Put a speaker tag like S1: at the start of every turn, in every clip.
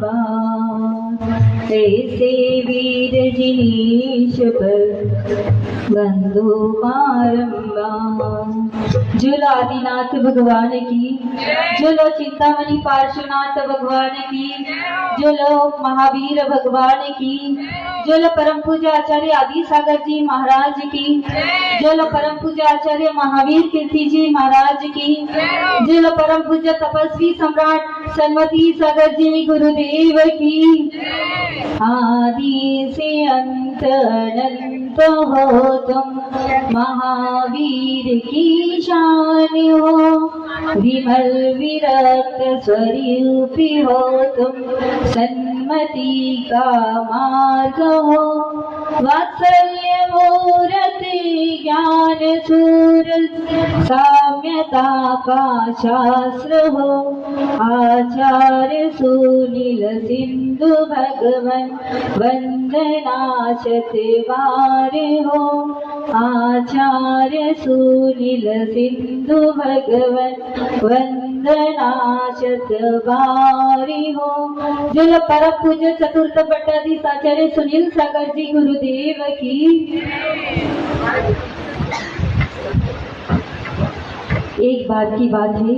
S1: बारंबार। ऐसे वीर जिनीश पर बंधु बारंबार। जुल आदिनाथ भगवान की, जुलो चिंतामणि पार्श्वनाथ भगवान की, जुलो महावीर भगवान की, जुलो परम पूज्य आचार्य आदि सागर जी महाराज की, जुलो परम पूज्य आचार्य महावीर कीर्ति जी महाराज की, जुलो परम पूज्य तपस्वी सम्राट सन्मति सागर जी गुरुदेव की। आदि से अंत अनंत हो तुम, महावीर की शान हो, विमल विरक्त स्वरूपी हो तुम, सन्मति का मार्ग हो। वात्सल्य मूर्ति ज्ञान सूरज, साम्यता का शास्त्र हो, आचार्य सुनील सिंधु भगवन वंदना शतवारे हो, आचार्य सुनील सिंधु भगवन वंदना शतवारी हो। जल परम पूज्य चतुर्थ पट्टाधीश आचार्य सुनील सागर जी गुरुदेव की। एक बार की बात है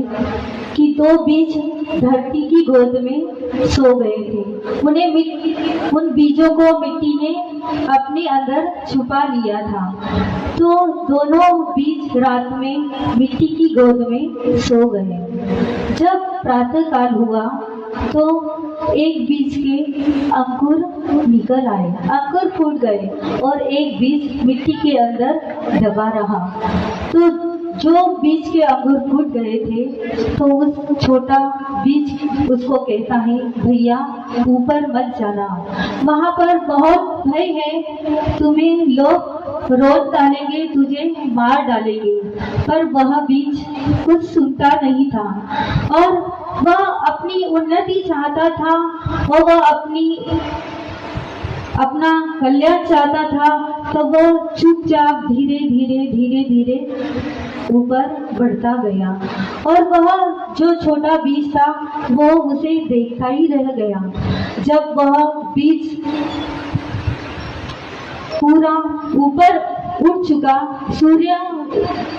S1: कि दो बीज धरती की गोद में सो गए थे। उन बीजों को मिट्टी ने अपने अंदर छुपा लिया था। तो दोनों बीज रात में मिट्टी की गोद में सो गए। जब प्रातः काल हुआ तो एक बीज के अंकुर निकल आए, अंकुर फूट गए और एक बीज मिट्टी के अंदर दबा रहा। तो जो बीज के अंकुर फूट गए थे तो उस छोटा बीज उसको कहता है, भैया ऊपर मत जाना, वहां पर बहुत भय है, तुम्हें लोग रोज डालेंगे, तुझे मार डालेंगे। पर वह बीज कुछ सुनता नहीं था और वह अपनी उन्नति चाहता था और वह अपना कल्याण चाहता था। तो वो चुपचाप धीरे धीरे धीरे धीरे ऊपर बढ़ता गया और वह जो छोटा बीज था वो उसे देखता ही रह गया। जब वह बीज पूरा ऊपर उठ चुका, सूर्य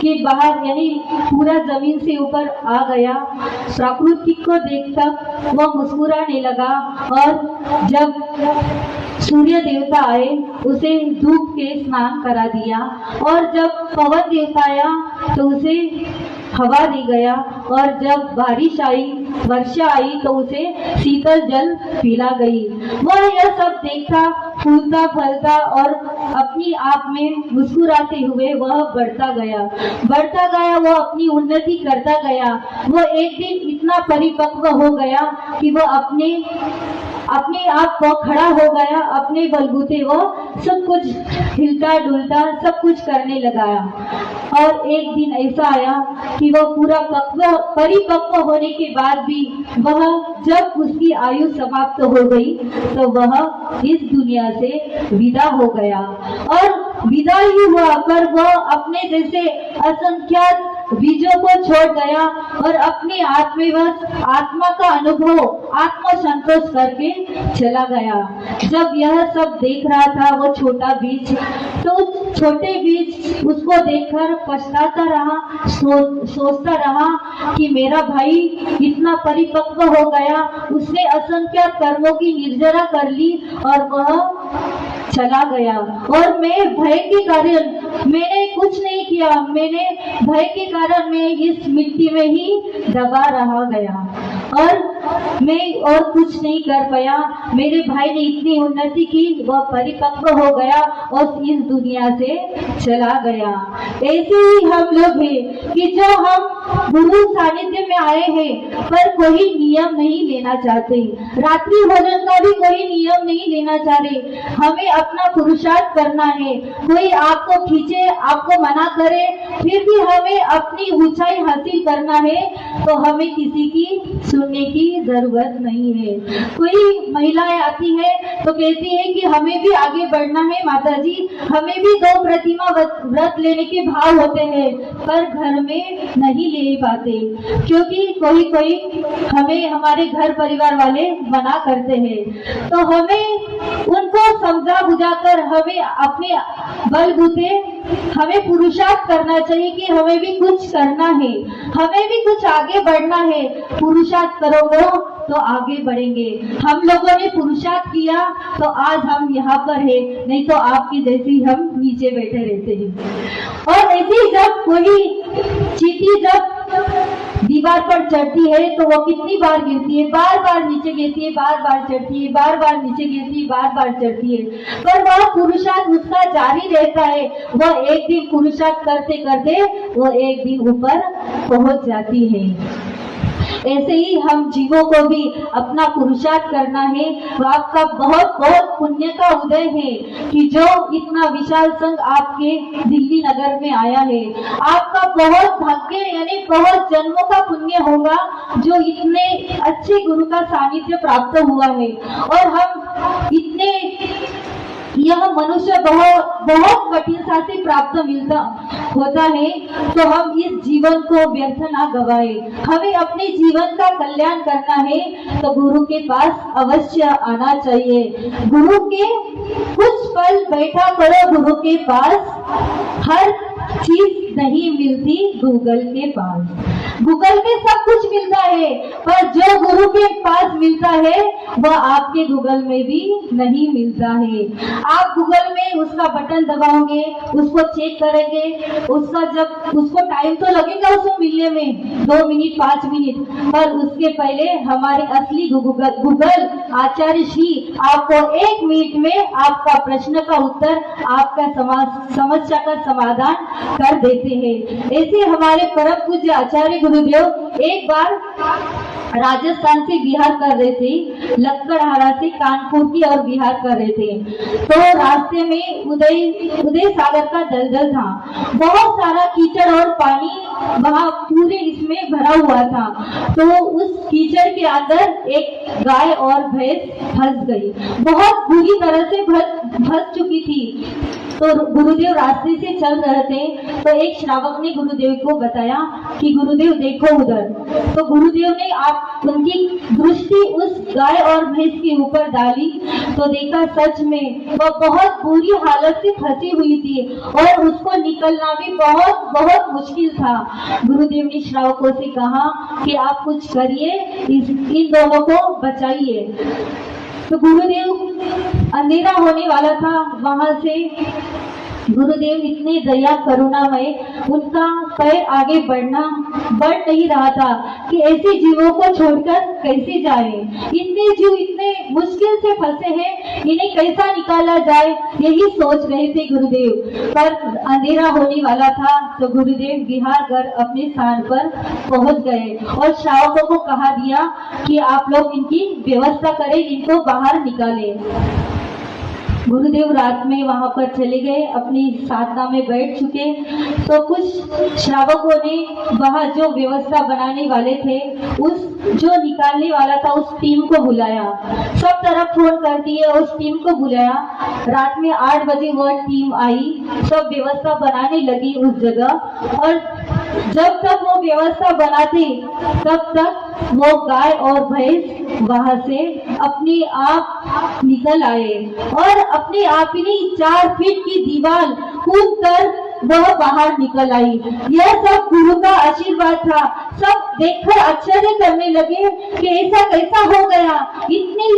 S1: के बाहर यानी पूरा जमीन से ऊपर आ गया, प्रकृति को देखकर वह मुस्कुराने लगा और जब सूर्य देवता आए उसे धूप के स्नान करा दिया और जब पवन देवता आया तो उसे हवा दी गया और जब बारिश आई, वर्षा आई तो उसे शीतल जल पिला गई। वह यह सब देखता, फूलता फलता और अपनी आप में मुस्कुराते हुए वह बढ़ता गया, वह अपनी उन्नति करता गया। वह एक दिन इतना परिपक्व हो गया कि वह अपने आप को खड़ा हो गया, अपने बलबूते वो सब कुछ हिलता डुलता सब कुछ करने लगाया। और एक दिन ऐसा आया कि वह पूरा परिपक्व होने के बाद भी वह जब उसकी आयु समाप्त हो गई तो वह इस दुनिया से विदा हो गया। और विदा ही हुआ पर वह अपने जैसे असंख्यात बीजों को छोड़ गया और अपने आत्मा का अनुभव, आत्मा संतोष करके चला गया। जब यह सब देख रहा था वो छोटा बीज, तो छोटे बीज उसको देखकर पछताता रहा, सोचता रहा कि मेरा भाई इतना परिपक्व हो गया, उसने असंख्य कर्मों की निर्जरा कर ली और वह चला गया। और मैं भय के कारण मैंने कुछ नहीं किया, मैंने भय के कारण मैं इस मिट्टी में ही दबा रहा गया और मैं और कुछ नहीं कर पाया। मेरे भाई ने इतनी उन्नति की, वह परिपक्व हो गया और इस दुनिया से चला गया। ऐसे ही हम लोग हैं कि जो हम गुरु सानिध्य में आए हैं पर कोई नियम नहीं लेना चाहते, रात्रि भोजन का भी कोई नियम नहीं लेना चाहते। हमें अपना पुरुषार्थ करना है, कोई आपको खींचे, आपको मना करे, फिर भी हमें अपनी ऊंचाई हासिल करना है तो हमें किसी की सुनने की जरूरत नहीं है। कोई महिलाएं आती है तो कहती है कि हमें भी आगे बढ़ना है माता जी, हमें भी 2 प्रतिमा व्रत लेने के भाव होते हैं, पर घर में नहीं ले पाते क्योंकि कोई कोई हमें हमारे घर परिवार वाले मना करते हैं। तो हमें उनको समझा बुझाकर हमें अपने बलबूते हमें पुरुषार्थ करना चाहिए कि हमें भी कुछ करना है, हमें भी कुछ आगे बढ़ना है। पुरुषार्थ करोगे तो आगे बढ़ेंगे। हम लोगों ने पुरुषार्थ किया तो आज हम यहाँ पर है, नहीं तो आपकी जैसी हम नीचे बैठे रहते हैं। और ऐसे ही जब कोई चींटी जब दीवार पर चढ़ती है तो वो कितनी बार गिरती है, बार बार नीचे गिरती है, बार बार चढ़ती है, बार बार नीचे गिरती है, बार बार चढ़ती है, पर वह पुरुषार्थ उसका जारी रहता है। वह एक दिन पुरुषार्थ करते करते वो एक दिन ऊपर पहुंच जाती है। ऐसे ही हम जीवों को भी अपना पुरुषार्थ करना है। तो आपका बहुत बहुत पुण्य का उदय है कि जो इतना विशाल संघ आपके दिल्ली नगर में आया है। आपका बहुत भाग्य यानी बहुत जन्मों का पुण्य होगा जो इतने अच्छे गुरु का सानिध्य प्राप्त हुआ है। और हम इतने यह मनुष्य बहुत कठिनता से प्राप्त मिलता होता है, तो हम इस जीवन को व्यर्थ ना गवाए। हमें अपने जीवन का कल्याण करना है तो गुरु के पास अवश्य आना चाहिए। गुरु के कुछ पल बैठा करो गुरु के पास, हर चीज नहीं मिलती गूगल के पास। गूगल पे सब कुछ मिलता है, पर जो गुरु के पास मिलता है वह आपके गूगल में भी नहीं मिलता है। आप गूगल में उसका बटन दबाओगे, उसको चेक करेंगे, उसका जब उसको टाइम तो लगेगा उसको मिलने में 2 मिनट 5 मिनट, पर उसके पहले हमारे असली गूगल आचार्य श्री आपको 1 मिनट में आपका प्रश्न का उत्तर, आपका समस्या का समाधान कर देते हैं। ऐसे हमारे परम पूज्य आचार्य गुरुदेव एक बार राजस्थान से बिहार कर रहे थे, लक्कड़हारा से कानपुर की और बिहार कर रहे थे। तो रास्ते में उदय सागर का दलदल था, बहुत सारा कीचड़ और पानी वहाँ पूरे इसमें भरा हुआ था। तो उस कीचड़ के अंदर एक गाय और भैंस फंस गई, बहुत बुरी तरह से फंस चुकी थी। तो गुरुदेव रास्ते से चल रहे थे तो एक श्रावक ने गुरुदेव को बताया कि गुरुदेव देखो उधर। तो गुरुदेव ने उनकी दृष्टि उस गाय और भैंस के ऊपर डाली तो देखा सच में वह बहुत बुरी हालत से फंसी हुई थी और उसको निकलना भी बहुत बहुत मुश्किल था। गुरुदेव ने श्रावकों से कहा कि आप कुछ करिए, इन दोनों को बचाइए। तो गुरुदेव अंधेरा होने वाला था, वहां से गुरुदेव इतने दया करुणामय, उनका पैर आगे बढ़ नहीं रहा था कि ऐसे जीवों को छोड़कर कैसे जाए। इतने जीव इतने मुश्किल से फंसे हैं, इन्हें कैसा निकाला जाए, यही सोच रहे थे गुरुदेव। पर अंधेरा होने वाला था तो गुरुदेव बिहार घर अपने स्थान पर पहुंच गए और श्रावकों को कहा दिया कि आप लोग इनकी व्यवस्था करें, इनको बाहर निकालें। गुरुदेव रात में वहां पर चले गए, अपनी साधना में बैठ चुके। तो कुछ श्रावकों ने वहां जो व्यवस्था बनाने वाले थे, उस जो निकालने वाला था उस टीम को बुलाया, सब तरफ फोन कर दिए, उस टीम को बुलाया। रात में 8 बजे वह टीम आई, सब व्यवस्था बनाने लगी उस जगह। और जब तक वो व्यवस्था बनाते तब तक वो गाय और भैंस वहां से अपने आप निकल आए और अपने आप ही 4 फीट की दीवार कूद कर वह बाहर निकल आई। यह सब गुरु का आशीर्वाद था। सब देखकर आश्चर्य करने लगे कि ऐसा कैसा हो गया, इतनी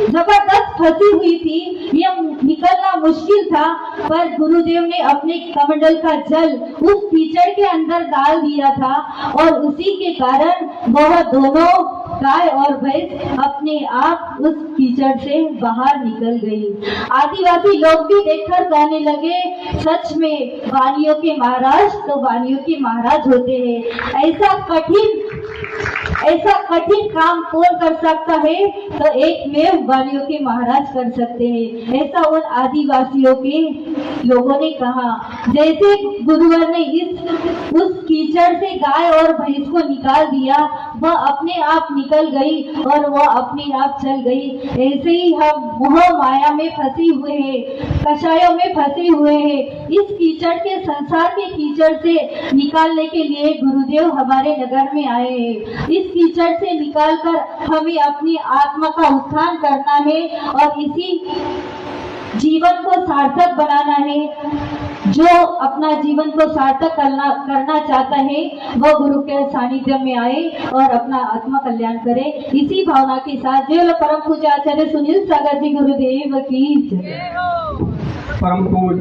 S1: जबरदस्त फंसी हुई थी, यह निकलना मुश्किल था। पर गुरुदेव ने अपने कमंडल का जल उस कीचड़ के अंदर डाल दिया था और उसी के कारण वह दोनों गाय और भैंस अपने आप उस कीचड़ से बाहर निकल गई। आदिवासी लोग भी देखकर कहने लगे, सच में वानियों के महाराज तो वानियों के महाराज होते हैं। ऐसा कठिन काम कौन कर सकता है? तो एकमेव वालियों के महाराज कर सकते हैं, ऐसा उन आदिवासियों के लोगों ने कहा। जैसे गुरुवर ने उस कीचड़ से गाय और भैंस को निकाल दिया, वह अपने आप निकल गई और वह अपने आप चल गई। ऐसे ही हम मोह माया में फंसे हुए हैं, कषायों में फंसे हुए हैं। इस कीचड़ के, संसार के कीचड़ से निकालने के लिए गुरुदेव हमारे नगर में आए हैं। इस कीचड़ से निकालकर हमें अपनी आत्मा का उत्थान करना है और इसी जीवन को सार्थक बनाना है। जो अपना जीवन को सार्थक करना चाहता है वह गुरु के सानिध्य में आए और अपना आत्मा कल्याण करे। इसी भावना के साथ जय परम पूज्य आचार्य सुनील सागर जी गुरुदेव की जय।
S2: परम पूज्य